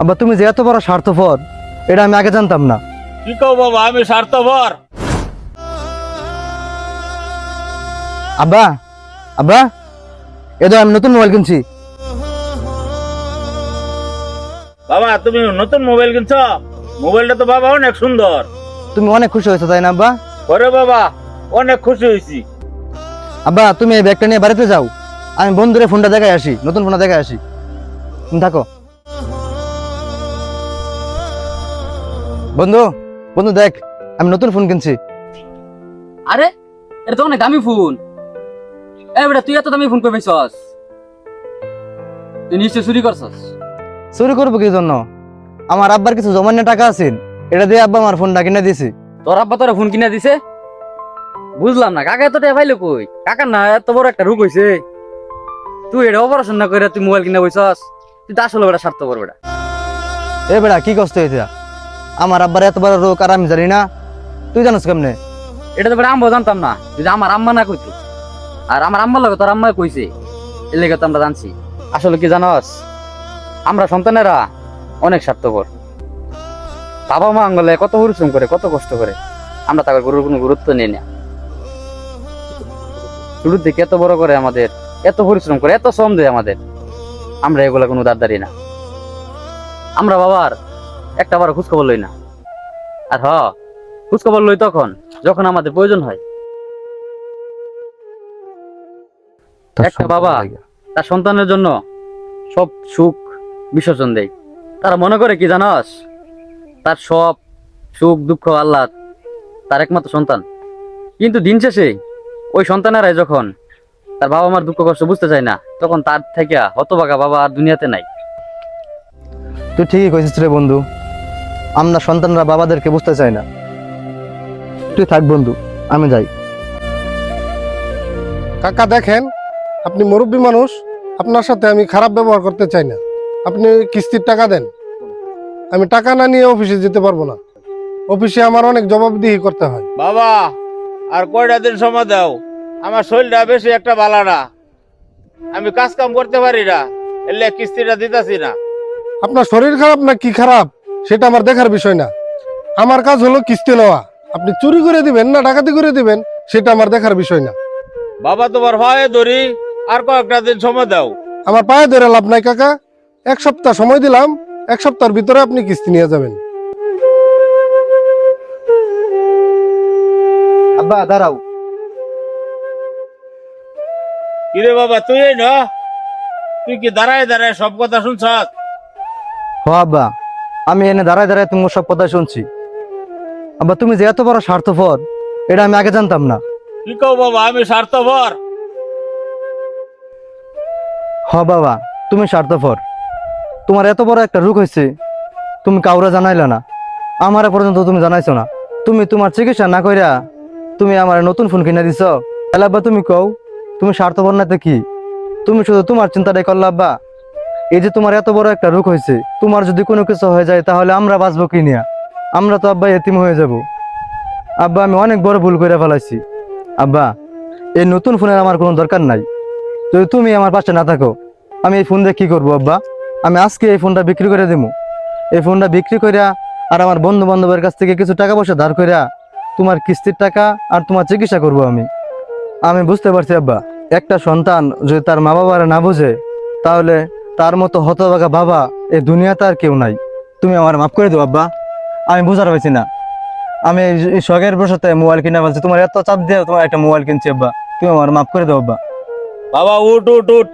আব্বা তুমি যে এত বড় স্বার্থপর এটা আমি আগে জানতাম না। কি কও বাবা, আমি স্বার্থপর? আব্বা আব্বা এదో আমি নতুন মোবাইল কিনছি। বাবা তুমি নতুন মোবাইল কিনছ? মোবাইলটা তো বাবা অনেক সুন্দর। তুমি অনেক খুশি হয়েছো তাই না আব্বা? ওরে বাবা, অনেক খুশি হয়েছি। আব্বা তুমি এই ব্যাগটা নিয়ে বাড়িতে যাও, আমি বন্ধুরে ফোনটা দেখাই আসি, নতুন ফোনটা দেখাই আসি। তুমি থাকো। বন্ধু বন্ধু দেখ, আমি নতুন ফোন কিনছি। আরে এটা তো অনেক দামি ফোন। এ বেটা, তুই এত দামি ফোন কই পাইছস? তুই নিশ্চয় চুরি করছস। চুরি করবো কি জন্য? আমার আব্বার কিছু জমান্য টাকা আছে, এটা দিয়ে আব্বা আমার ফোনটা কিনে দিয়েছি। তোর আব্বা তোরা ফোন কিনা দিছে? বুঝলাম না, কাকা এত টাকা পাইলো কই? কাকার না এত বড় একটা রোগ হইছে, তুই এটা অপারেশন না করে তুই মোবাইল কিনা বইছস? তুই তো আসলে বেটা স্বার্থপর বেটা। এ বেড়া কি কষ্ট হয়েছে? আমার আব্বার এত বড় রোগ আর আমি জানি না? তুই জানিস কেমনে? এটা তো বেটা আমরাও জানতাম না, যদি আমার আম্মা না কইতো। আর আমার আম্মার লগে তোর আম্মা কইছে, এর লেগে তো আমরা জানছি। আসলে কি জানস, আমরা সন্তানেরা অনেক স্বার্থপর। বাবা মা আঙ্গলে কত পরিশ্রম করে, কত কষ্ট করে, আমরা তাকে গরুর কোনো গুরুত্ব নেই না। শুরুর দিকে এত বড় করে আমাদের, এত পরিশ্রম করে, এত শ্রম দেয় আমাদের, আমরা এগুলা কোনো দাঁড় না। আমরা বাবার একটা বার খোঁজ খবর লই না। আর খোঁজ খবর লই তখন যখন আমাদের প্রয়োজন হয়। একটা বাবা তার সন্তানের জন্য সব সুখ বিসর্জন দেয়। তারা মনে করে কি জানাস, তার সব সুখ দুঃখ আল্লাহ তার একমাত্র সন্তান। কিন্তু দিন শেষে ওই সন্তানেরাই যখন তার বাবা মার দুঃখ কষ্ট বুঝতে চায় না, তখন তার থেকে হতভাগা বাবা আর দুনিয়াতে নাই। তুই ঠিকই কইছিস রে বন্ধু, আমরা সন্তানরা বাবাদেরকে বুঝতে চাই না। তুই থাক বন্ধু, আমি যাই। কাকা দেখেন, আপনি মুরব্বী মানুষ, আপনার সাথে আমি খারাপ ব্যবহার করতে চাই না। আপনি কিস্তির টাকা দেন, আমি টাকা না নিয়ে অফিসে যেতে পারবো না। অফিসে আমার অনেক জবাবদিহি করতে হয়। বাবা আর কয়টা দিন সময় দাও, আমার শরীরটা বেশি একটা ভালো না, আমি কাজ কাম করতে পারি না, এলে কিস্তিটা দিতাছি না। আপনার শরীর খারাপ না কি খারাপ সেটা আমার দেখার বিষয় না। আমার কাজ হলো কিস্তি নেওয়া। আপনি চুরি করে দিবেন না ডাকাতি করে দিবেন সেটা আমার দেখার বিষয় না। বাবা তোমার ভাই ধরি, আর কয়েকটা দিন সময় দাও। আমার পায়ে ধরে লাভ নাই কাকা, 1 সপ্তাহ সময় দিলাম, 1 সপ্তাহের ভিতরে আপনি কিস্তি নিয়ে যাবেন। আব্বা দাঁড়াও। কিরে বাবা, তুই এই না? তুই কি দাঁড়ায় দাঁড়ায় সব কথা শুনছ? হ আব্বা, আমি এনে দাঁড়ায় দাঁড়ায় তোমার সব কথা শুনছি। আব্বা তুমি যে এত বড় স্বার্থপর এটা আমি আগে জানতাম না। কি কও বাবা, আমি স্বার্থপর? হ বাবা, তুমি স্বার্থপর। তোমার এত বড় একটা রোগ হয়েছে, তুমি কাউরে জানাইলা না, আমারে পর্যন্ত তুমি জানাইছো না। তুমি তোমার চিকিৎসা না কইরা তুমি আমার নতুন ফোন কিনে দিছ। তাহলে আব্বা তুমি কও, তুমি স্বার্থপর না তো কি? তুমি শুধু তোমার চিন্তাটাই করলা আব্বা। এই যে তোমার এত বড় একটা রোগ হয়েছে, তোমার যদি কোনো কিছু হয়ে যায় তাহলে আমরা বাঁচবো কি নিয়া? আমরা তো আব্বা এতিম হয়ে যাব। আব্বা আমি অনেক বড় ভুল করে ফেলাইছি। আব্বা এই নতুন ফোনের আমার কোনো দরকার নাই। যদি তুমি আমার পাশে না থাকো, আমি এই ফোন দিয়ে কি করবো আব্বা? আমি আজকে এই ফোনটা বিক্রি করে দেবো। এই ফোনটা বিক্রি করিয়া আর আমার বন্ধু বান্ধবের কাছ থেকে কিছু টাকা পয়সা ধার করিয়া তোমার কিস্তির টাকা আর তোমার চিকিৎসা করবো আমি। আমি বুঝতে পারছি আব্বা, একটা সন্তান যদি তার মা বাবারা না বুঝে, তাহলে তার মতো হতভাগা বাবা এই দুনিয়াতে আর কেউ নাই। তুমি আমার মাফ করে দাও আব্বা, আমি বুঝার পারছি না। আমি এই শখের বসতে মোবাইল কিনা বলছি, তোমার এত চাপ দিয়ে তোমার একটা মোবাইল কিনছি আব্বা, তুমি আমার মাফ করে দাও আব্বা। বাবা উঠ উঠ উঠ,